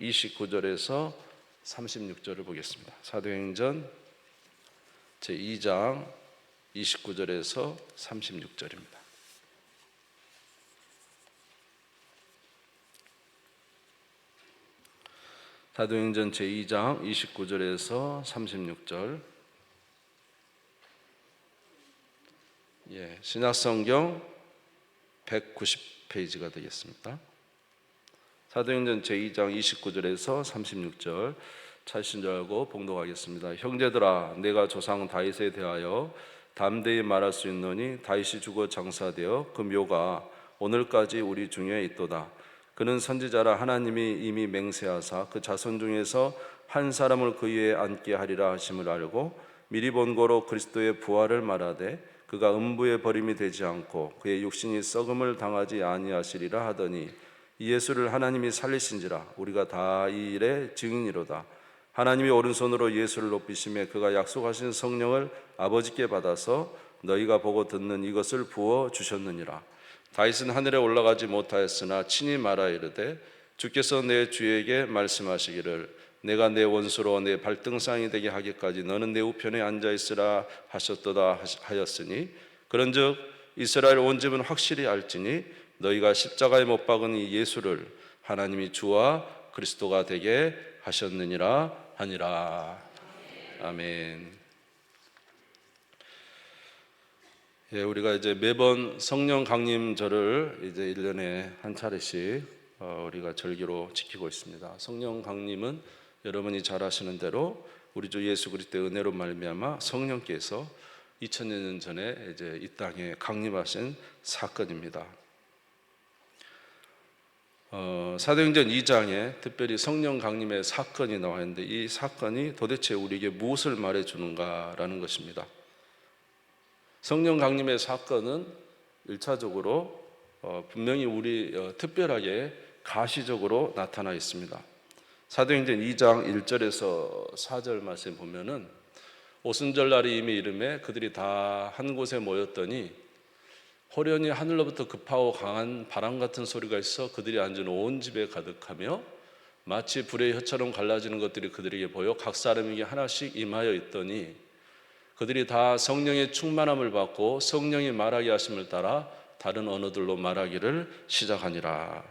29절에서 36절을 보겠습니다. 사도행전 제2장 29절에서 36절입니다. 사도행전 제2장 29절에서 36절. 신약성경 190페이지가 되겠습니다. 사도행전 제2장 29절에서 36절 찾으신 줄 알고 봉독하겠습니다. 형제들아, 내가 조상 다윗에 대하여 담대히 말할 수 있노니 다윗이 죽어 장사되어 그 묘가 오늘까지 우리 중에 있도다. 그는 선지자라 하나님이 이미 맹세하사 그 자손 중에서 한 사람을 그 위에 앉게 하리라 하심을 알고 미리 본고로 그리스도의 부활을 말하되 그가 음부에 버림이 되지 않고 그의 육신이 썩음을 당하지 아니하시리라 하더니 이 예수를 하나님이 살리신지라 우리가 다 이 일의 증인이로다. 하나님이 오른손으로 예수를 높이시며 그가 약속하신 성령을 아버지께 받아서 너희가 보고 듣는 이것을 부어 주셨느니라. 다윗은 하늘에 올라가지 못하였으나 친히 말하 이르되 주께서 내 주에게 말씀하시기를 내가 내 원수로 내 발등상이 되게 하기까지 너는 내 우편에 앉아있으라 하셨도다 하였으니 그런즉 이스라엘 온 집은 확실히 알지니 너희가 십자가에 못 박은 이 예수를 하나님이 주와 그리스도가 되게 하셨느니라 하니라. 아멘. 우리가 이제 매번 성령 강림절을 이제 1년에 한 차례씩 우리가 절기로 지키고 있습니다. 성령 강림은 여러분이 잘 아시는 대로 우리 주 예수 그리스도의 은혜로 말미암아 성령께서 2000년 전에 이제 이 땅에 강림하신 사건입니다. 사도행전 2장에 특별히 성령 강림의 사건이 나와 있는데 이 사건이 도대체 우리에게 무엇을 말해주는가라는 것입니다. 성령 강림의 사건은 1차적으로 분명히 우리 특별하게 가시적으로 나타나 있습니다. 사도행전 2장 1절에서 4절 말씀 보면은 오순절날이 이미 이름에 그들이 다 한 곳에 모였더니 호련히 하늘로부터 급하고 강한 바람 같은 소리가 있어 그들이 앉은 온 집에 가득하며 마치 불의 혀처럼 갈라지는 것들이 그들에게 보여 각 사람에게 하나씩 임하여 있더니 그들이 다 성령의 충만함을 받고 성령이 말하게 하심을 따라 다른 언어들로 말하기를 시작하니라.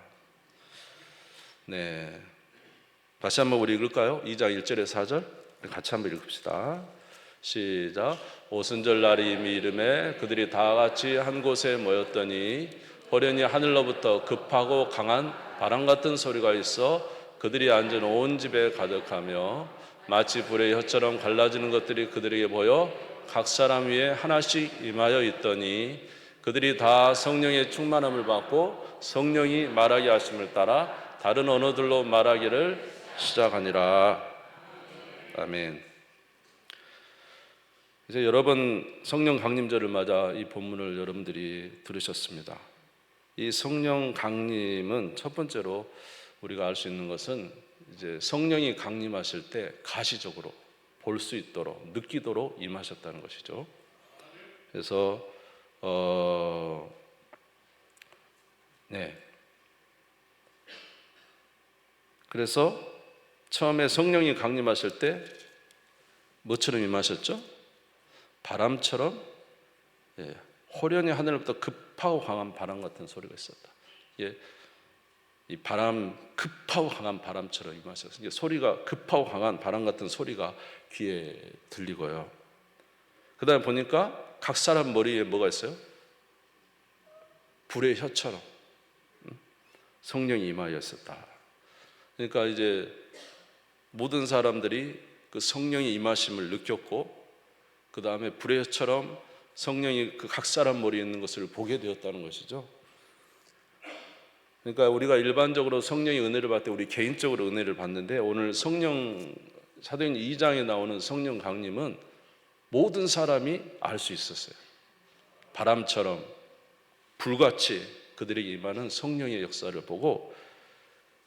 다시 한번 우리 읽을까요? 2장 1절에 4절 같이 한번 읽읍시다. 시작. 오순절 날이 이미 이름에 그들이 다 같이 한 곳에 모였더니 호련히 하늘로부터 급하고 강한 바람 같은 소리가 있어 그들이 앉은 온 집에 가득하며 마치 불의 혀처럼 갈라지는 것들이 그들에게 보여 각 사람 위에 하나씩 임하여 있더니 그들이 다 성령의 충만함을 받고 성령이 말하게 하심을 따라 다른 언어들로 말하기를 시작하니라. 아멘. 이제 여러분 성령 강림절을 맞아 이 본문을 여러분들이 들으셨습니다. 이 성령 강림은 첫 번째로 우리가 알 수 있는 것은 이제 성령이 강림하실 때 가시적으로 볼 수 있도록 느끼도록 임하셨다는 것이죠. 그래서 그래서 처음에 성령이 강림하실 때 뭐처럼 임하셨죠? 바람처럼 호련히 하늘로부터 급하고 강한 바람 같은 소리가 있었다. 이 바람, 급하고 강한 바람처럼 임하셨어요. 소리가 급하고 강한 바람 같은 소리가 귀에 들리고요. 그 다음에 보니까 각 사람 머리에 뭐가 있어요? 불의 혀처럼 성령이 임하였었다. 그러니까 이제 모든 사람들이 그 성령의 임하심을 느꼈고 그 다음에 불의 혀처럼 성령이 그 각 사람 머리에 있는 것을 보게 되었다는 것이죠. 그러니까 우리가 일반적으로 성령의 은혜를 받을 때 우리 개인적으로 은혜를 받는데 오늘 사도행전 2장에 나오는 성령 강림은 모든 사람이 알 수 있었어요. 바람처럼 불같이 그들에게 임하는 성령의 역사를 보고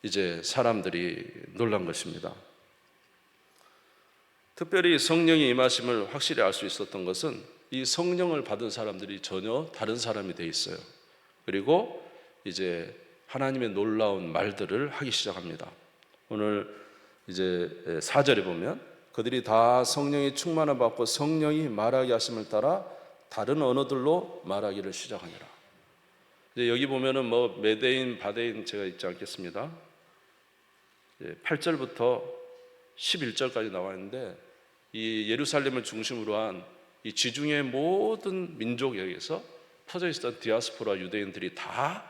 이제 사람들이 놀란 것입니다. 특별히 성령의 임하심을 확실히 알 수 있었던 것은 이 성령을 받은 사람들이 전혀 다른 사람이 돼 있어요. 그리고 이제 하나님의 놀라운 말들을 하기 시작합니다. 오늘 이제 4절에 보면 그들이 다 성령이 충만을 받고 성령이 말하게 하심을 따라 다른 언어들로 말하기를 시작하니라. 이제 여기 보면은 뭐 메대인, 바대인 제가 읽지 않겠습니다. 8절부터 11절까지 나와 있는데 이 예루살렘을 중심으로 한 이 지중해 모든 민족에게서 퍼져 있었던 디아스포라 유대인들이 다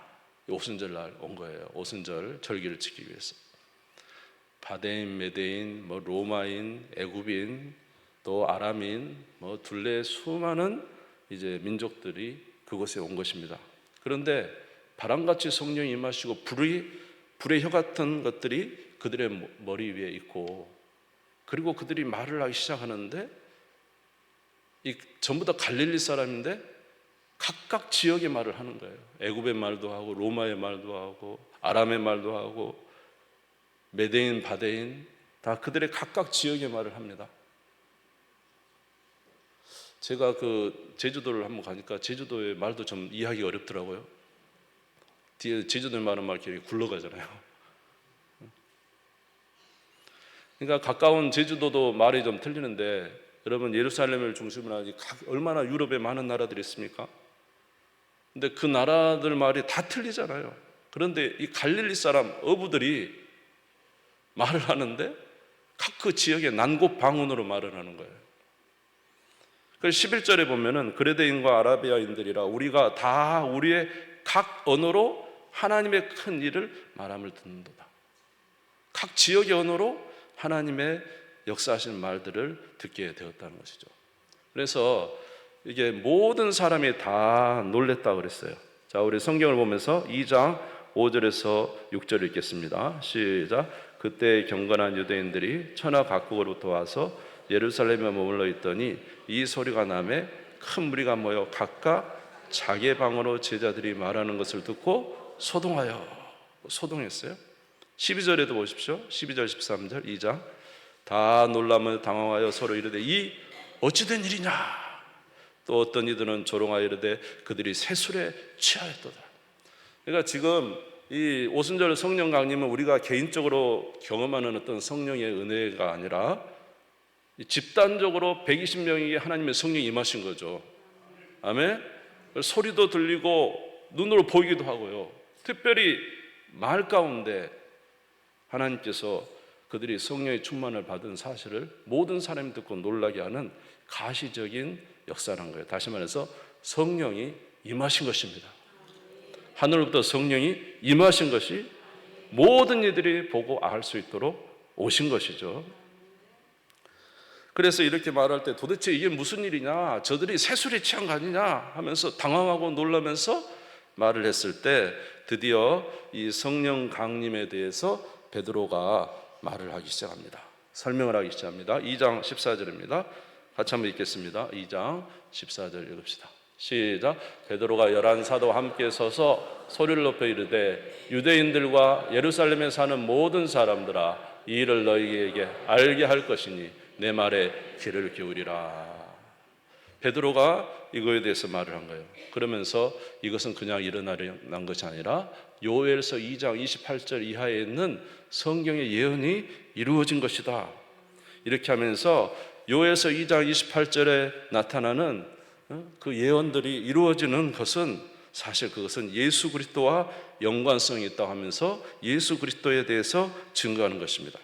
오순절 날 온 거예요. 오순절 절기를 지키기 위해서. 바데인, 메데인, 뭐 로마인, 애굽인, 또 아람인, 뭐 둘레 수많은 이제 민족들이 그곳에 온 것입니다. 그런데 바람같이 성령이 임하시고 불의 혀 같은 것들이 그들의 머리 위에 있고, 그리고 그들이 말을 하기 시작하는데 이 전부 다 갈릴리 사람인데 각각 지역의 말을 하는 거예요. 애굽의 말도 하고 로마의 말도 하고 아람의 말도 하고 메대인, 바데인 다 그들의 각각 지역의 말을 합니다. 제가 그 제주도를 한번 가니까 제주도의 말도 좀 이해하기 어렵더라고요. 뒤에 제주도 말은 막 이렇게 굴러가잖아요. 그러니까 가까운 제주도도 말이 좀 틀리는데, 여러분 예루살렘을 중심으로 하니 얼마나 유럽에 많은 나라들이 있습니까? 근데 그 나라들 말이 다 틀리잖아요. 그런데 이 갈릴리 사람 어부들이 말을 하는데 각 그 지역의 난곳 방언으로 말을 하는 거예요. 그래서 11절에 보면은 그레데인과 아라비아인들이라 우리가 다 우리의 각 언어로 하나님의 큰 일을 말함을 듣는도다. 각 지역의 언어로 하나님의 역사하시는 말들을 듣게 되었다는 것이죠. 그래서 이게 모든 사람이 다 놀랬다 그랬어요. 자, 우리 성경을 보면서 2장 5절에서 6절 읽겠습니다. 시작. 그때 경건한 유대인들이 천하 각국으로부터 와서 예루살렘에 머물러 있더니 이 소리가 나매 큰 무리가 모여 각각 자기의 방언으로 제자들이 말하는 것을 듣고 소동했어요. 12절에도 보십시오. 12절 13절 2장 다 놀라며 당황하여 서로 이르되 이 어찌된 일이냐. 또 어떤 이들은 조롱하여 이르되 그들이 새술에 취하였도다. 그러니까 지금 이 오순절 성령 강림은 우리가 개인적으로 경험하는 어떤 성령의 은혜가 아니라 집단적으로 120명에게 하나님의 성령이 임하신 거죠. 아멘. 소리도 들리고 눈으로 보이기도 하고요. 특별히 마을 가운데 하나님께서 그들이 성령의 충만을 받은 사실을 모든 사람이 듣고 놀라게 하는 가시적인 역사라는 거예요. 다시 말해서 성령이 임하신 것입니다. 하늘로부터 성령이 임하신 것이 모든 이들이 보고 알 수 있도록 오신 것이죠. 그래서 이렇게 말할 때 도대체 이게 무슨 일이냐, 저들이 새술에 취한 거 아니냐 하면서 당황하고 놀라면서 말을 했을 때 드디어 이 성령 강림에 대해서 베드로가 말을 하기 시작합니다. 설명을 하기 시작합니다. 2장 14절입니다. 같이 한번 읽겠습니다. 2장 14절 읽읍시다. 시작. 베드로가 11사도와 함께 서서 소리를 높여 이르되 유대인들과 예루살렘에 사는 모든 사람들아, 이 일을 너희에게 알게 할 것이니 내 말에 귀를 기울이라. 베드로가 이거에 대해서 말을 한 거예요. 그러면서 이것은 그냥 일어난 것이 아니라 요엘서 2장 28절 이하에 있는 성경의 예언이 이루어진 것이다. 이렇게 하면서 요엘서 2장 28절에 나타나는 그 예언들이 이루어지는 것은 사실 그것은 예수 그리스도와 연관성이 있다고 하면서 예수 그리스도에 대해서 증거하는 것입니다.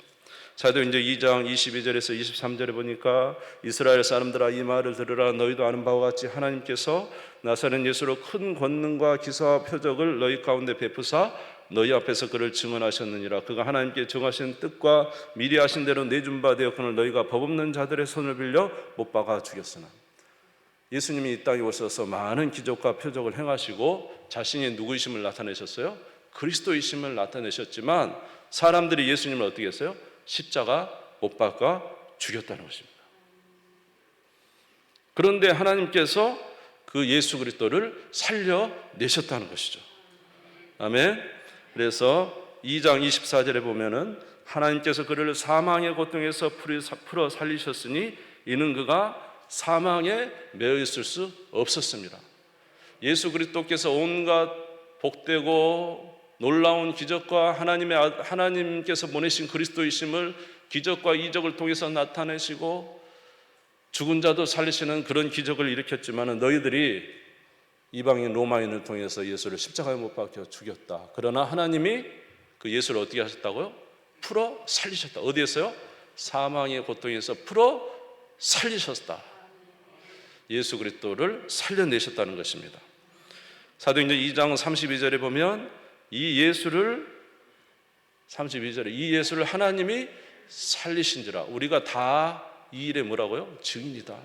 자, 이제 2장 22절에서 23절에 보니까 이스라엘 사람들아 이 말을 들으라. 너희도 아는 바와 같이 하나님께서 나사렛 예수로 큰 권능과 기사와 표적을 너희 가운데 베푸사 너희 앞에서 그를 증언하셨느니라. 그가 하나님께 정하신 뜻과 미리 하신 대로 내준 바 되었거늘 너희가 법 없는 자들의 손을 빌려 못 박아 죽였으나. 예수님이 이 땅에 오셔서 많은 기적과 표적을 행하시고 자신이 누구이심을 나타내셨어요? 그리스도이심을 나타내셨지만 사람들이 예수님을 어떻게 했어요? 십자가 못 박아 죽였다는 것입니다. 그런데 하나님께서 그 예수 그리스도를 살려내셨다는 것이죠. 아멘. 그래서 2장 24절에 보면은 하나님께서 그를 사망의 고통에서 풀어 살리셨으니 이는 그가 사망에 매여 있을 수 없었습니다. 예수 그리스도께서 온갖 복되고 놀라운 기적과 하나님께서 보내신 그리스도이심을 기적과 이적을 통해서 나타내시고 죽은 자도 살리시는 그런 기적을 일으켰지만 너희들이 이방인 로마인을 통해서 예수를 십자가에 못 박혀 죽였다. 그러나 하나님이 그 예수를 어떻게 하셨다고요? 풀어 살리셨다. 어디에서요? 사망의 고통에서 풀어 살리셨다. 예수 그리스도를 살려내셨다는 것입니다. 사도행전 2장 32절에 보면 이 예수를 32절에 이 예수를 하나님이 살리신지라. 우리가 다 이 일에 뭐라고요? 증인이다.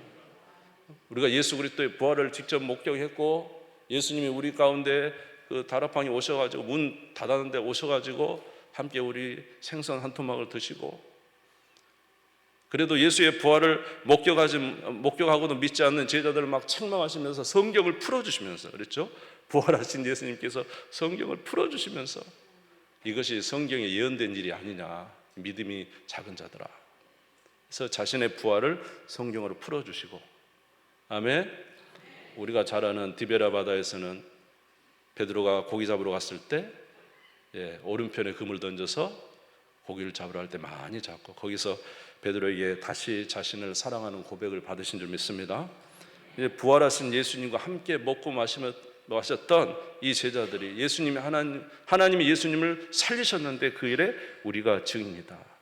우리가 예수 그리스도의 부활을 직접 목격했고 예수님이 우리 가운데 그 다락방에 오셔가지고 문 닫았는데 오셔가지고 함께 우리 생선 한 토막을 드시고, 그래도 예수의 부활을 목격하고도 믿지 않는 제자들을 막 책망하시면서 성경을 풀어주시면서 그랬죠. 부활하신 예수님께서 성경을 풀어주시면서 이것이 성경에 예언된 일이 아니냐, 믿음이 작은 자들아. 그래서 자신의 부활을 성경으로 풀어주시고, 아멘. 우리가 잘 아는 디베라 바다에서는 베드로가 고기 잡으러 갔을 때 오른편에 금을 던져서 고기를 잡으러 할 때 많이 잡고, 거기서 베드로에게 다시 자신을 사랑하는 고백을 받으신 줄 믿습니다. 부활하신 예수님과 함께 먹고 마셨던 이 제자들이 하나님이 예수님을 살리셨는데 그 일에 우리가 증인이다.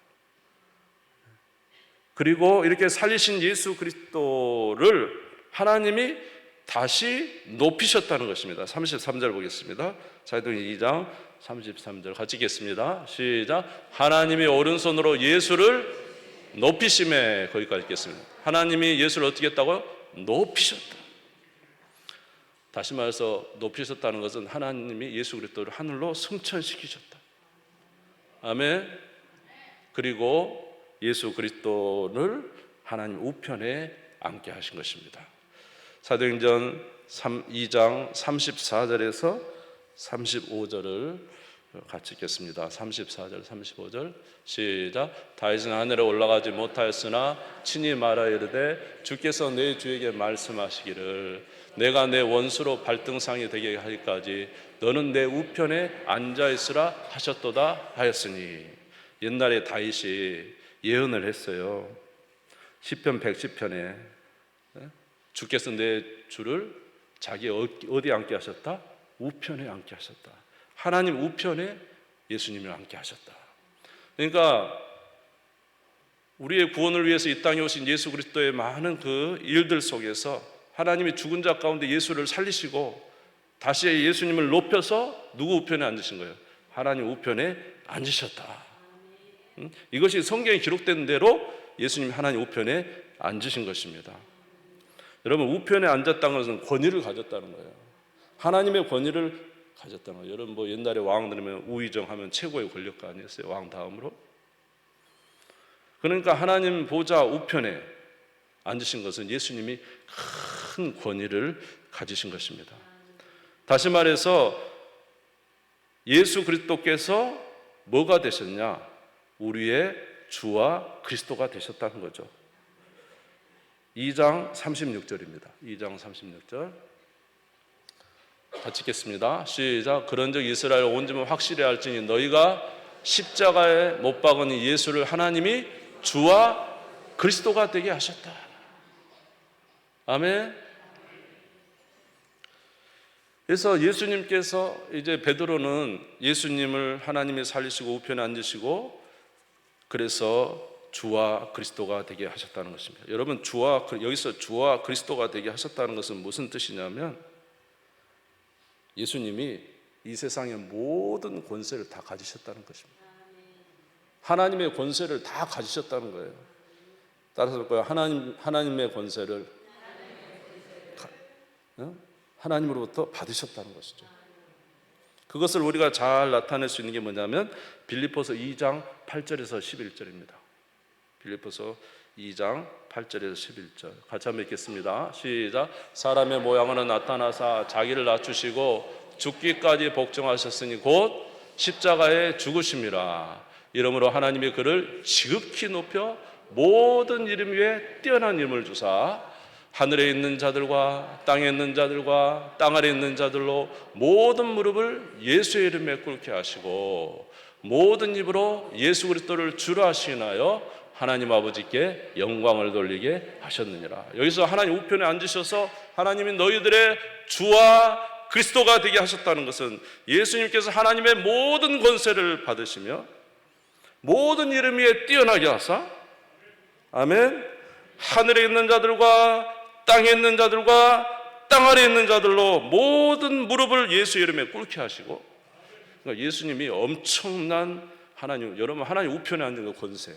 그리고 이렇게 살리신 예수 그리스도를 하나님이 다시 높이셨다는 것입니다. 33절 보겠습니다. 사도행전 2장 33절 같이 읽겠습니다. 시작. 하나님이 오른손으로 예수를 높이심에, 거기까지 읽겠습니다. 하나님이 예수를 어떻게 했다고요? 높이셨다. 다시 말해서 높이셨다는 것은 하나님이 예수 그리스도를 하늘로 승천시키셨다. 아멘. 그리고 예수 그리스도를 하나님 우편에 앉게 하신 것입니다. 사도행전 2장 34절에서 35절을 같이 읽겠습니다. 34절 35절 시작. 다윗은 하늘에 올라가지 못하였으나 친히 말하여 이르되 주께서 내 주에게 말씀하시기를 내가 내 원수로 발등상이 되게 하기까지 너는 내 우편에 앉아있으라 하셨도다 하였으니. 옛날에 다윗이 예언을 했어요. 시편 110편에 주께서 내 주를 자기 어디 앉게 하셨다? 우편에 앉게 하셨다. 하나님 우편에 예수님을 앉게 하셨다. 그러니까 우리의 구원을 위해서 이 땅에 오신 예수 그리스도의 많은 그 일들 속에서 하나님이 죽은 자 가운데 예수를 살리시고 다시 예수님을 높여서 누구 우편에 앉으신 거예요? 하나님 우편에 앉으셨다. 이것이 성경에 기록된 대로 예수님이 하나님 우편에 앉으신 것입니다. 여러분, 우편에 앉았다는 것은 권위를 가졌다는 거예요. 하나님의 권위를 가졌다는 거예요. 여러분 뭐 옛날에 왕 들으면 우의정 하면 최고의 권력가 아니었어요? 왕 다음으로. 그러니까 하나님 보좌 우편에 앉으신 것은 예수님이 큰 권위를 가지신 것입니다. 다시 말해서 예수 그리스도께서 뭐가 되셨냐? 우리의 주와 그리스도가 되셨다는 거죠. 2장 36절입니다. 2장 36절 같이 읽겠습니다. 시작. 그런즉 이스라엘 온 집은 확실히 알지니 너희가 십자가에 못 박은 예수를 하나님이 주와 그리스도가 되게 하셨다. 아멘. 그래서 예수님께서 이제 베드로는 예수님을 하나님이 살리시고 우편에 앉으시고 그래서 주와 그리스도가 되게 하셨다는 것입니다. 여러분, 여기서 주와 그리스도가 되게 하셨다는 것은 무슨 뜻이냐면 예수님이 이 세상의 모든 권세를 다 가지셨다는 것입니다. 하나님의 권세를 다 가지셨다는 거예요. 따라서 볼까요? 하나님의 권세를 하나님으로부터 받으셨다는 것이죠. 그것을 우리가 잘 나타낼 수 있는 게 뭐냐면 빌립보서 2장 8절에서 11절입니다. 빌립보서 2장 8절에서 11절 같이 한번 읽겠습니다. 시작. 사람의 모양으로 나타나사 자기를 낮추시고 죽기까지 복종하셨으니 곧 십자가에 죽으심이라. 이러므로 하나님이 그를 지극히 높여 모든 이름 위에 뛰어난 이름을 주사 하늘에 있는 자들과 땅에 있는 자들과 땅 아래 있는 자들로 모든 무릎을 예수의 이름에 꿇게 하시고 모든 입으로 예수 그리스도를 주라 시인하여 하나님 아버지께 영광을 돌리게 하셨느니라. 여기서 하나님 우편에 앉으셔서 하나님이 너희들의 주와 그리스도가 되게 하셨다는 것은 예수님께서 하나님의 모든 권세를 받으시며 모든 이름 위에 뛰어나게 하사, 아멘, 하늘에 있는 자들과 땅에 있는 자들과 땅 아래에 있는 자들로 모든 무릎을 예수 이름에 꿇게 하시고, 그러니까 예수님이 엄청난 하나님, 여러분 하나님 우편에 앉은 그 권세,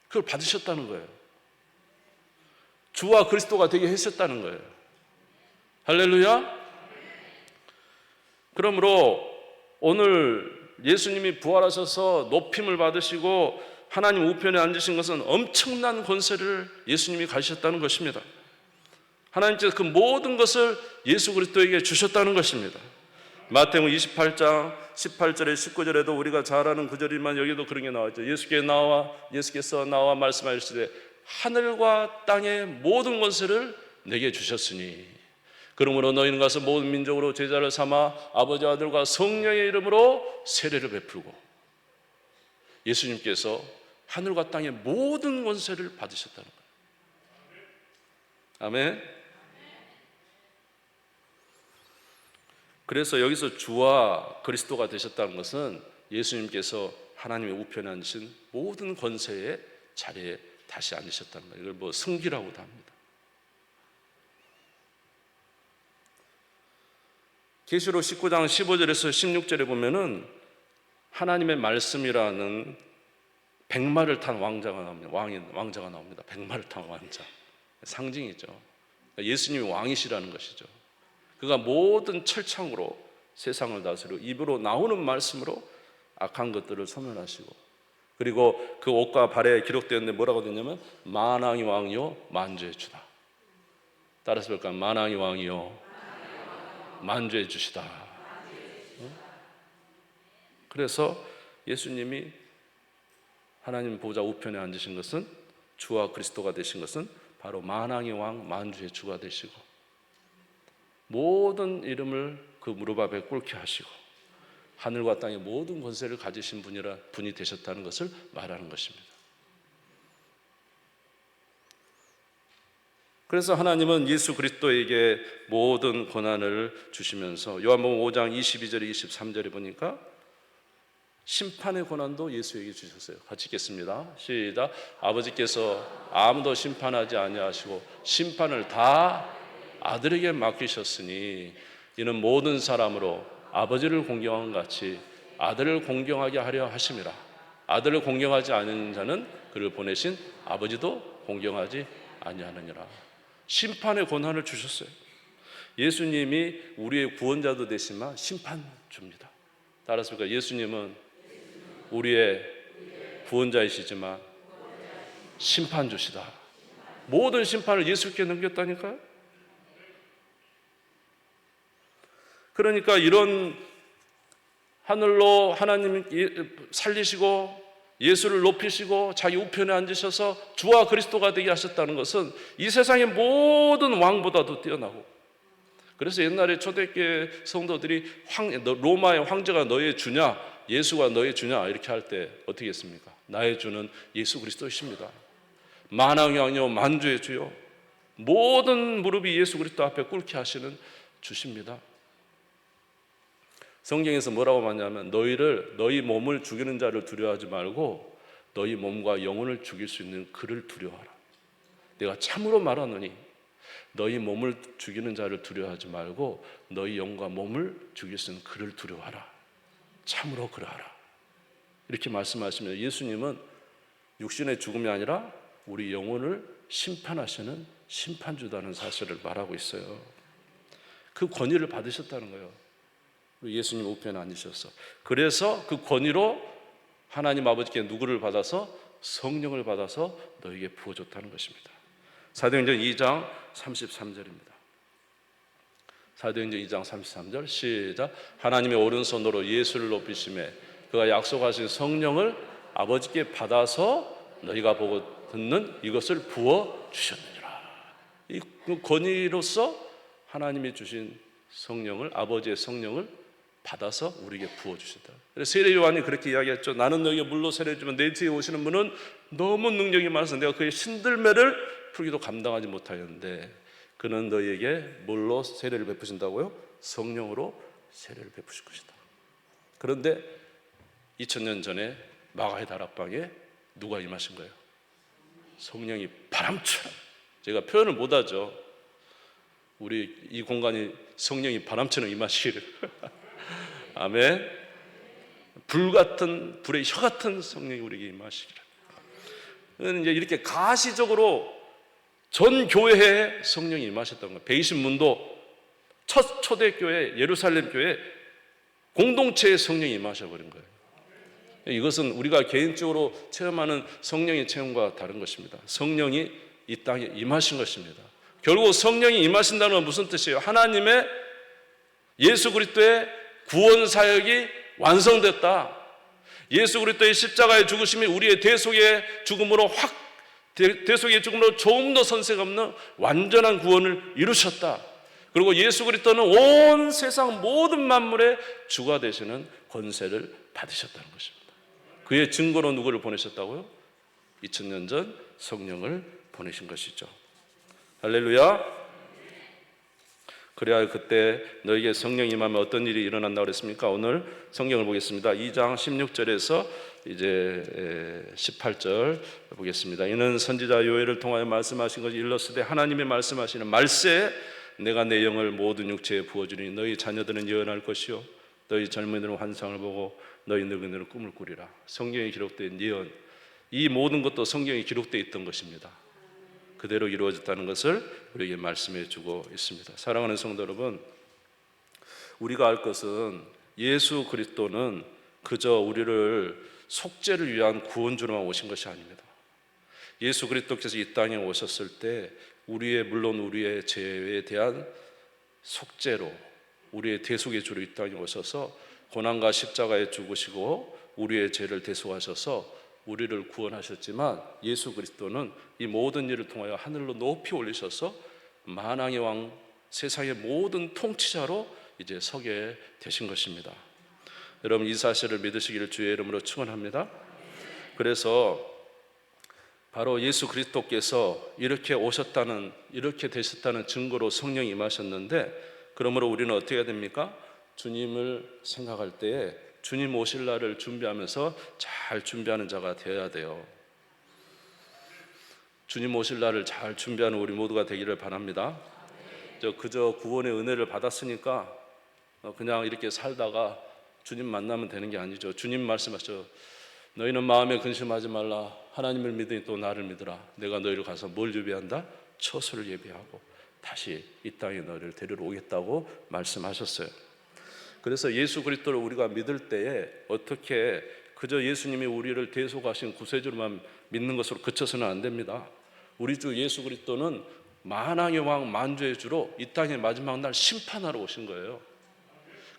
그걸 받으셨다는 거예요. 주와 그리스도가 되게 하셨다는 거예요. 할렐루야. 그러므로 오늘 예수님이 부활하셔서 높임을 받으시고 하나님 우편에 앉으신 것은 엄청난 권세를 예수님이 가지셨다는 것입니다. 하나님께서 그 모든 것을 예수 그리스도에게 주셨다는 것입니다. 마태복음 28장 18절에 19절에도 우리가 잘 아는 구절이지만 여기도 그런 게 나왔죠. 예수께서 나와 말씀하시되 하늘과 땅의 모든 권세를 내게 주셨으니 그러므로 너희는 가서 모든 민족으로 제자를 삼아 아버지 아들과 성령의 이름으로 세례를 베풀고, 예수님께서 하늘과 땅의 모든 권세를 받으셨다는 거예요. 아멘. 그래서 여기서 주와 그리스도가 되셨다는 것은 예수님께서 하나님의 우편에 앉으신 모든 권세의 자리에 다시 앉으셨다는 거예요. 이걸 뭐 승기라고도 합니다. 계시록 19장 15절에서 16절에 보면은 하나님의 말씀이라는 백마를 탄 왕자가 나옵니다. 왕자가 나옵니다. 백마를 탄 왕자. 상징이죠. 예수님이 왕이시라는 것이죠. 그가 모든 철창으로 세상을 다스리고 입으로 나오는 말씀으로 악한 것들을 소멸하시고, 그리고 그 옷과 발에 기록되어 있는데 뭐라고 되냐면 만왕의 왕이요 만주의 주다. 따라서 볼까요? 만왕의 왕이요 만주의 주시다. 그래서 예수님이 하나님 보좌 우편에 앉으신 것은, 주와 그리스도가 되신 것은 바로 만왕의 왕 만주의 주가 되시고 모든 이름을 그 무릎 앞에 꿇게 하시고 하늘과 땅의 모든 권세를 가지신 분이 되셨다는 것을 말하는 것입니다. 그래서 하나님은 예수 그리스도에게 모든 권한을 주시면서 요한복음 5장 22절에 23절에 보니까 심판의 권한도 예수에게 주셨어요. 같이 읽겠습니다. 시작. 아버지께서 아무도 심판하지 아니하시고 심판을 다 아들에게 맡기셨으니 이는 모든 사람으로 아버지를 공경한 같이 아들을 공경하게 하려 하심이라. 아들을 공경하지 않는 자는 그를 보내신 아버지도 공경하지 아니하느니라. 심판의 권한을 주셨어요. 예수님이 우리의 구원자도 되시지만 심판주입니다. 따라서 예수님은 우리의 구원자이시지만 심판주시다. 모든 심판을 예수께 넘겼다니까요. 그러니까 이런 하늘로 하나님 살리시고 예수를 높이시고 자기 우편에 앉으셔서 주와 그리스도가 되게 하셨다는 것은 이 세상의 모든 왕보다도 뛰어나고, 그래서 옛날에 초대교회 성도들이 로마의 황제가 너의 주냐, 예수가 너의 주냐 이렇게 할 때 어떻게 했습니까? 나의 주는 예수 그리스도이십니다. 만왕의 왕이요 만주의 주요, 모든 무릎이 예수 그리스도 앞에 꿇게 하시는 주십니다. 성경에서 뭐라고 말하냐면 너희 몸을 죽이는 자를 두려워하지 말고 너희 몸과 영혼을 죽일 수 있는 그를 두려워하라. 내가 참으로 말하노니 너희 몸을 죽이는 자를 두려워하지 말고 너희 영과 몸을 죽일 수 있는 그를 두려워하라. 참으로 그러하라. 이렇게 말씀하시면 예수님은 육신의 죽음이 아니라 우리 영혼을 심판하시는 심판주다는 사실을 말하고 있어요. 그 권위를 받으셨다는 거예요. 예수님 우편에 앉으셔서. 그래서 그 권위로 하나님 아버지께 누구를 받아서? 성령을 받아서 너에게 부어줬다는 것입니다. 사도행전 2장 33절입니다. 사도행전 2장 33절 시작. 하나님의 오른손으로 예수를 높이시매 그가 약속하신 성령을 아버지께 받아서 너희가 보고 듣는 이것을 부어 주셨느니라. 이 권위로서 하나님이 주신 성령을, 아버지의 성령을 받아서 우리에게 부어 주셨다. 그래서 세례 요한이 그렇게 이야기했죠. 나는 너에게 물로 세례 주면 내 뒤에 오시는 분은 너무 능력이 많아서 내가 그의 신들매를 풀기도 감당하지 못하였는데 그는 너희에게 물로 세례를 베푸신다고요? 성령으로 세례를 베푸실 것이다. 그런데 2000년 전에 마가의 다락방에 누가 임하신 거예요? 성령이 바람처럼. 제가 표현을 못하죠. 우리 이 공간이 성령이 바람처럼 임하시기를. 아멘. 불같은, 불의 혀 같은 성령이 우리에게 임하시기를. 이제 이렇게 가시적으로 전 교회에 성령이 임하셨던 거예요. 베이신문도 첫 초대교회, 예루살렘 교회 공동체에 성령이 임하셔버린 거예요. 이것은 우리가 개인적으로 체험하는 성령의 체험과 다른 것입니다. 성령이 이 땅에 임하신 것입니다. 결국 성령이 임하신다는 건 무슨 뜻이에요? 하나님의 예수 그리스도의 구원 사역이 완성됐다. 예수 그리스도의 십자가의 죽으심이 우리의 대속의 죽음으로 대속의 죽음으로 조금 더 선색 없는 완전한 구원을 이루셨다. 그리고 예수 그리스도는 온 세상 모든 만물의 주가 되시는 권세를 받으셨다는 것입니다. 그의 증거로 누구를 보내셨다고요? 2000년 전 성령을 보내신 것이죠. 할렐루야. 그래야 그때 너에게 성령이 임하면 어떤 일이 일어난다고 그랬습니까? 오늘 성경을 보겠습니다. 2장 16절에서 이제 18절 보겠습니다. 이는 선지자 요엘을 통하여 말씀하신 것이 일렀으되 하나님의 말씀하시는 말세 내가 내 영을 모든 육체에 부어주니 너희 자녀들은 예언할 것이요 너희 젊은이들은 환상을 보고 너희 늙은이들은 꿈을 꾸리라. 성경에 기록된 예언, 이 모든 것도 성경에 기록되어 있던 것입니다. 그대로 이루어졌다는 것을 우리에게 말씀해 주고 있습니다. 사랑하는 성도 여러분, 우리가 알 것은 예수 그리스도는 그저 우리를 속죄를 위한 구원주로만 오신 것이 아닙니다. 예수 그리스도께서 이 땅에 오셨을 때 물론 우리의 죄에 대한 속죄로 우리의 대속의 주로 이 땅에 오셔서 고난과 십자가에 죽으시고 우리의 죄를 대속하셔서 우리를 구원하셨지만 예수 그리스도는 이 모든 일을 통하여 하늘로 높이 올리셔서 만왕의 왕, 세상의 모든 통치자로 이제 서게 되신 것입니다. 여러분 이 사실을 믿으시기를 주의 이름으로 축원합니다. 그래서 바로 예수 그리스도께서 이렇게 오셨다는, 이렇게 되셨다는 증거로 성령이 임하셨는데, 그러므로 우리는 어떻게 해야 됩니까? 주님을 생각할 때에 주님 오실 날을 준비하면서 잘 준비하는 자가 되어야 돼요. 주님 오실 날을 잘 준비하는 우리 모두가 되기를 바랍니다. 그저 구원의 은혜를 받았으니까 그냥 이렇게 살다가 주님 만나면 되는 게 아니죠. 주님 말씀하셨죠. 너희는 마음에 근심하지 말라. 하나님을 믿으니 또 나를 믿으라. 내가 너희를 가서 뭘 예비한다? 처소를 예비하고 다시 이 땅에 너희를 데리러 오겠다고 말씀하셨어요. 그래서 예수 그리스도를 우리가 믿을 때에 어떻게 그저 예수님이 우리를 대속하신 구세주로만 믿는 것으로 그쳐서는 안 됩니다. 우리 주 예수 그리스도는 만왕의 왕 만주의 주로 이 땅의 마지막 날 심판하러 오신 거예요.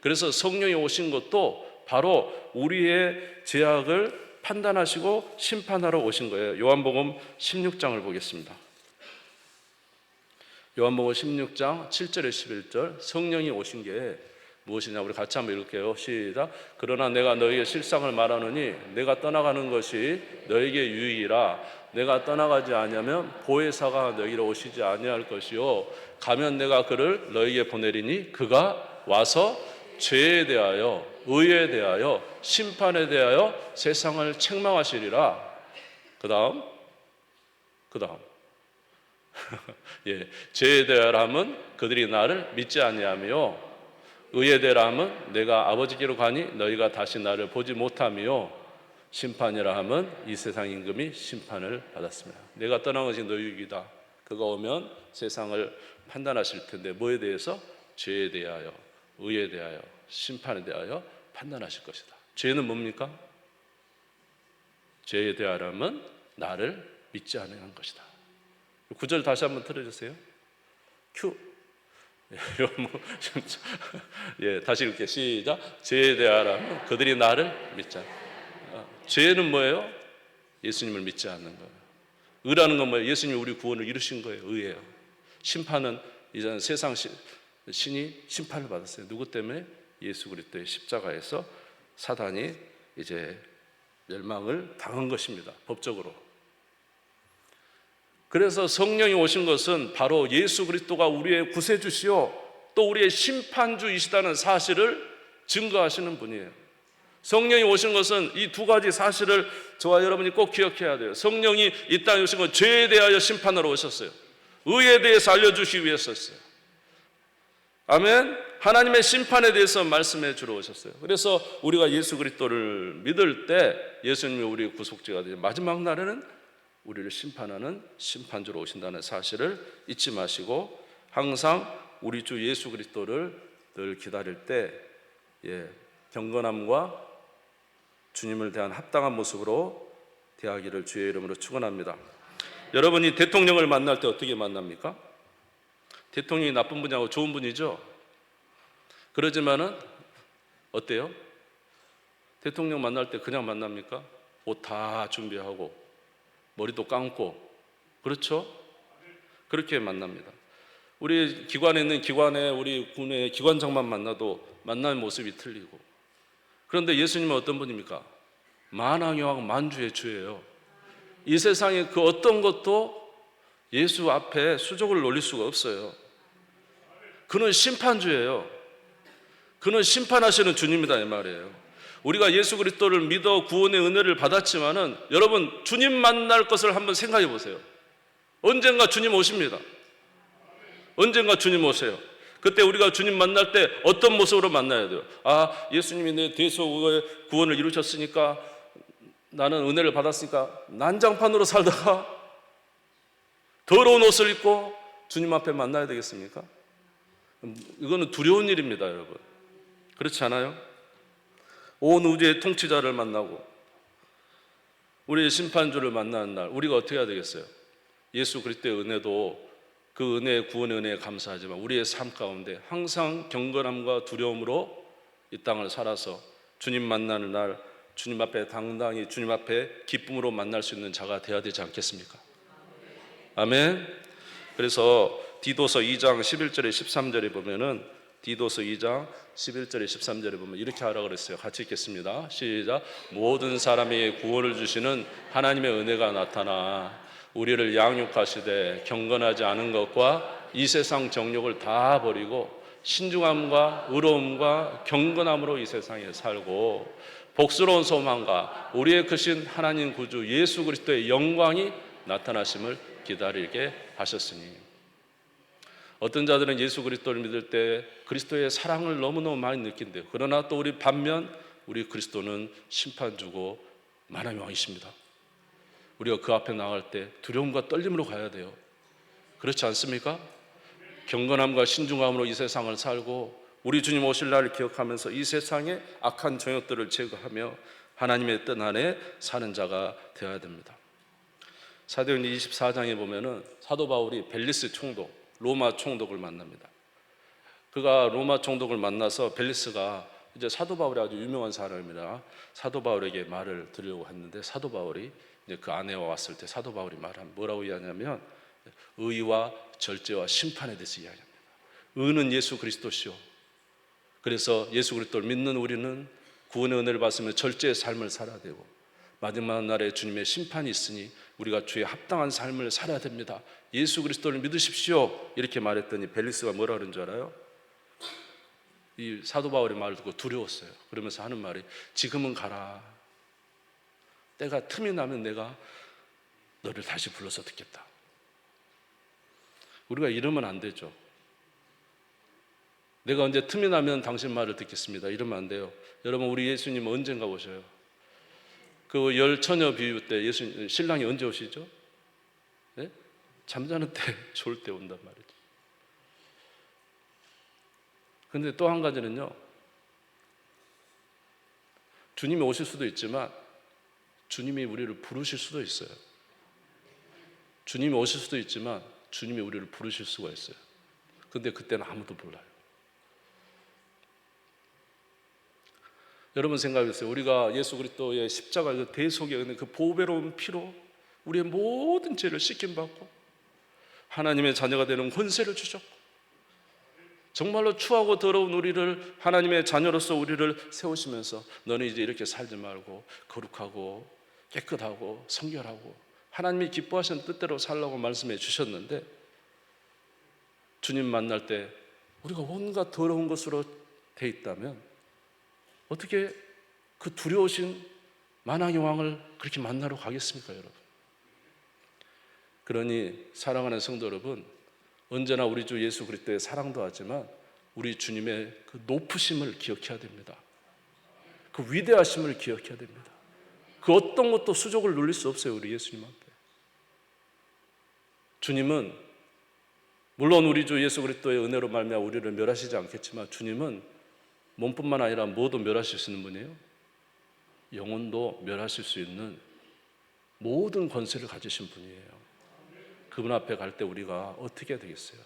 그래서 성령이 오신 것도 바로 우리의 죄악을 판단하시고 심판하러 오신 거예요. 요한복음 16장을 보겠습니다. 요한복음 16장 7절에 11절 성령이 오신 게 무엇이냐 우리 같이 한번 읽을게요. 시작. 그러나 내가 너희에게 실상을 말하노니 내가 떠나가는 것이 너희에게 유익이라. 내가 떠나가지 아니하면 보혜사가 너희로 오시지 아니할 것이요 가면 내가 그를 너희에게 보내리니 그가 와서 죄에 대하여 의에 대하여 심판에 대하여 세상을 책망하시리라. 그 다음 예, 죄에 대하여 하면 그들이 나를 믿지 아니하며 의에 대하여 하면 내가 아버지께로 가니 너희가 다시 나를 보지 못하며 심판이라 하면 이 세상 임금이 심판을 받았습니다. 내가 떠난 것이 너희 유익이다. 그가 오면 세상을 판단하실 텐데 뭐에 대해서? 죄에 대하여 의에 대하여 심판에 대하여 판단하실 것이다. 죄는 뭡니까? 죄에 대하여는 나를 믿지 않는 것이다. 9절 다시 한번 틀어주세요. 큐. 예, 다시 읽게 시작. 죄에 대하여는 그들이 나를 믿지 않는다. 죄는 뭐예요? 예수님을 믿지 않는 거예요. 의라는 건 뭐예요? 예수님이 우리 구원을 이루신 거예요. 의예요. 심판은 이제는 세상 신이 심판을 받았어요. 누구 때문에? 예수 그리스도의 십자가에서 사단이 이제 멸망을 당한 것입니다. 법적으로. 그래서 성령이 오신 것은 바로 예수 그리스도가 우리의 구세주시요 또 우리의 심판주이시다는 사실을 증거하시는 분이에요. 성령이 오신 것은 이 두 가지 사실을 저와 여러분이 꼭 기억해야 돼요. 성령이 이 땅에 오신 건 죄에 대하여 심판하러 오셨어요. 의에 대해서 알려주시기 위해서였어요. 아멘. 하나님의 심판에 대해서 말씀해 주러 오셨어요. 그래서 우리가 예수 그리스도를 믿을 때 예수님이 우리의 구속주가 되죠. 마지막 날에는 우리를 심판하는 심판주로 오신다는 사실을 잊지 마시고 항상 우리 주 예수 그리스도를 늘 기다릴 때 경건함과 주님을 대한 합당한 모습으로 대하기를 주의 이름으로 축원합니다. 여러분이 대통령을 만날 때 어떻게 만납니까? 대통령이 나쁜 분이고 좋은 분이죠. 그러지만은 어때요? 대통령 만날 때 그냥 만납니까? 옷 다 준비하고 머리도 감고, 그렇죠? 그렇게 만납니다. 우리 기관에 있는 우리 군의 기관장만 만나도 만나는 모습이 틀리고. 그런데 예수님은 어떤 분입니까? 만왕의 왕 만주의 주예요. 이 세상에 그 어떤 것도 예수 앞에 수족을 놀릴 수가 없어요. 그는 심판주예요. 그는 심판하시는 주님이다 이 말이에요. 우리가 예수 그리스도를 믿어 구원의 은혜를 받았지만은 여러분 주님 만날 것을 한번 생각해 보세요. 언젠가 주님 오십니다. 언젠가 주님 오세요. 그때 우리가 주님 만날 때 어떤 모습으로 만나야 돼요? 예수님이 내 대속의 구원을 이루셨으니까 나는 은혜를 받았으니까 난장판으로 살다가 더러운 옷을 입고 주님 앞에 만나야 되겠습니까? 이거는 두려운 일입니다, 여러분. 그렇지 않아요? 온 우주의 통치자를 만나고 우리의 심판주를 만나는 날 우리가 어떻게 해야 되겠어요? 예수 그리스도의 은혜도 그 은혜, 구원의 은혜에 감사하지만 우리의 삶 가운데 항상 경건함과 두려움으로 이 땅을 살아서 주님 만나는 날 주님 앞에 당당히 주님 앞에 기쁨으로 만날 수 있는 자가 되어야 되지 않겠습니까? 아멘. 그래서 디도서 2장 11절에 13절에 보면은 디도서 2장 11절에 13절에 보면 이렇게 하라고 그랬어요. 같이 읽겠습니다. 시작. 모든 사람에게 구원을 주시는 하나님의 은혜가 나타나 우리를 양육하시되 경건하지 않은 것과 이 세상 정욕을 다 버리고 신중함과 의로움과 경건함으로 이 세상에 살고 복스러운 소망과 우리의 크신 하나님 구주 예수 그리스도의 영광이 나타나심을 기다리게 하셨으니. 어떤 자들은 예수 그리스도를 믿을 때 그리스도의 사랑을 너무너무 많이 느낀대요. 그러나 또 우리 반면 우리 그리스도는 심판주고 만왕의 왕이십니다. 우리가 그 앞에 나갈 때 두려움과 떨림으로 가야 돼요. 그렇지 않습니까? 경건함과 신중함으로 이 세상을 살고 우리 주님 오실 날을 기억하면서 이 세상의 악한 정욕들을 제거하며 하나님의 뜻 안에 사는 자가 되어야 됩니다. 사도행전 24장에 보면은 사도 바울이 벨리스 총독, 로마 총독을 만납니다. 그가 로마 총독을 만나서 벨리스가 이제 사도 바울이 아주 유명한 사람이라 사도 바울에게 말을 드리려고 했는데 사도 바울이 이제 그 아내와 왔을 때 사도 바울이 뭐라고 이야기하냐면 의와 절제와 심판에 대해서 이야기합니다. 의는 예수 그리스도시요. 그래서 예수 그리스도를 믿는 우리는 구원의 은혜를 받으며 절제의 삶을 살아야 되고 마지막 날에 주님의 심판이 있으니 우리가 주의 합당한 삶을 살아야 됩니다. 예수 그리스도를 믿으십시오. 이렇게 말했더니 벨리스가 뭐라 그런 줄 알아요? 이 사도 바울의 말을 듣고 두려웠어요. 그러면서 하는 말이 지금은 가라. 때가 틈이 나면 내가 너를 다시 불러서 듣겠다. 우리가 이러면 안 되죠. 내가 언제 틈이 나면 당신 말을 듣겠습니다. 이러면 안 돼요. 여러분 우리 예수님 언젠가 오셔요. 그 열 처녀 비유 때 신랑이 언제 오시죠? 네? 잠자는 때 좋을 때 온단 말이죠. 그런데 또 한 가지는요. 주님이 오실 수도 있지만 주님이 우리를 부르실 수도 있어요. 주님이 오실 수도 있지만 주님이 우리를 부르실 수가 있어요. 근데 그때는 아무도 몰라요. 여러분 생각해보세요. 우리가 예수 그리스도의 십자가 그 대속의 은혜 그 보배로운 피로 우리의 모든 죄를 씻김받고 하나님의 자녀가 되는 권세를 주셨고, 정말로 추하고 더러운 우리를 하나님의 자녀로서 우리를 세우시면서 너는 이제 이렇게 살지 말고 거룩하고 깨끗하고 성결하고 하나님이 기뻐하시는 뜻대로 살라고 말씀해 주셨는데, 주님 만날 때 우리가 온갖 더러운 것으로 돼 있다면 어떻게 그 두려우신 만왕의 왕을 그렇게 만나러 가겠습니까, 여러분? 그러니 사랑하는 성도 여러분, 언제나 우리 주 예수 그리스도의 사랑도 하지만 우리 주님의 그 높으심을 기억해야 됩니다. 그 위대하심을 기억해야 됩니다. 그 어떤 것도 수족을 눌릴 수 없어요, 우리 예수님 앞에. 주님은 물론 우리 주 예수 그리스도의 은혜로 말미암아 우리를 멸하시지 않겠지만, 주님은 몸뿐만 아니라 모두 멸하실 수 있는 분이에요. 영혼도 멸하실 수 있는 모든 권세를 가지신 분이에요. 그분 앞에 갈 때 우리가 어떻게 해야 되겠어요?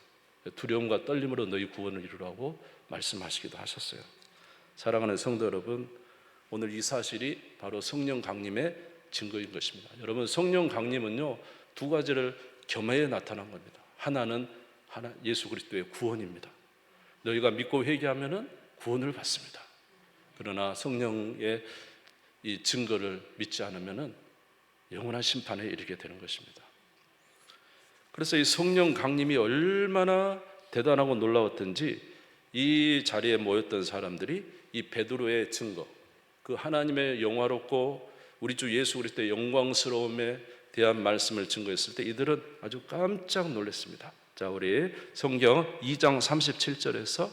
두려움과 떨림으로 너희 구원을 이루라고 말씀하시기도 하셨어요. 사랑하는 성도 여러분, 오늘 이 사실이 바로 성령 강림의 증거인 것입니다. 여러분, 성령 강림은요, 두 가지를 겸해 나타난 겁니다. 하나는 예수 그리스도의 구원입니다. 너희가 믿고 회개하면은 구원을 받습니다. 그러나 성령의 이 증거를 믿지 않으면은 영원한 심판에 이르게 되는 것입니다. 그래서 이 성령 강림이 얼마나 대단하고 놀라웠던지 이 자리에 모였던 사람들이 이 베드로의 증거, 그 하나님의 영화롭고 우리 주 예수 그리스도의 영광스러움에 대한 말씀을 증거했을 때 이들은 아주 깜짝 놀랐습니다. 자, 우리 성경 2장 37절에서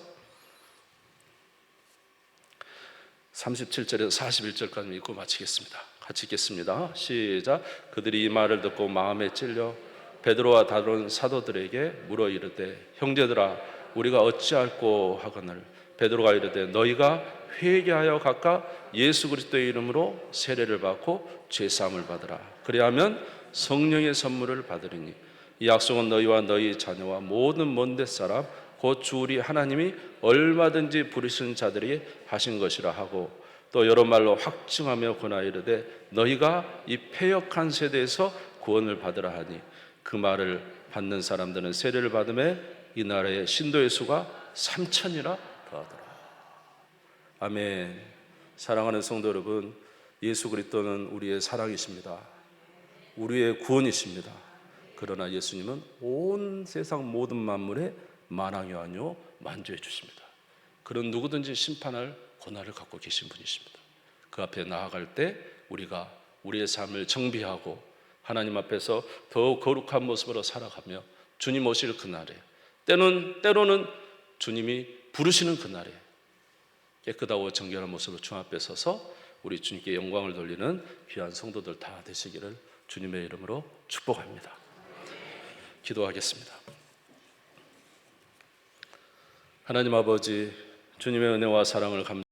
41절까지 읽고 마치겠습니다. 같이 읽겠습니다. 시작. 그들이 이 말을 듣고 마음에 찔려 베드로와 다른 사도들에게 물어 이르되, 형제들아, 우리가 어찌할꼬 하거늘. 베드로가 이르되, 너희가 회개하여 각각 예수 그리스도의 이름으로 세례를 받고 죄사함을 받으라. 그리하면 성령의 선물을 받으리니 이 약속은 너희와 너희 자녀와 모든 먼 데 사람 곧 주 우리 하나님이 얼마든지 부르시는 자들이 하신 것이라 하고, 또 여러 말로 확증하며 권하이르되, 너희가 이 패역한 세대에서 구원을 받으라 하니 그 말을 받는 사람들은 세례를 받음에 이 나라의 신도의 수가 3,000이라 더하더라. 아멘. 사랑하는 성도 여러분, 예수 그리스도는 우리의 사랑이십니다. 우리의 구원이십니다. 그러나 예수님은 온 세상 모든 만물의 만왕의 왕이요 만주해 주십니다. 그런 누구든지 심판할 권한을 갖고 계신 분이십니다. 그 앞에 나아갈 때 우리가 우리의 삶을 정비하고 하나님 앞에서 더욱 거룩한 모습으로 살아가며 주님 오실 그날에, 때로는 주님이 부르시는 그날에 깨끗하고 정결한 모습으로 주 앞에 서서 우리 주님께 영광을 돌리는 귀한 성도들 다 되시기를 주님의 이름으로 축복합니다. 기도하겠습니다. 하나님 아버지, 주님의 은혜와 사랑을 감사합니다.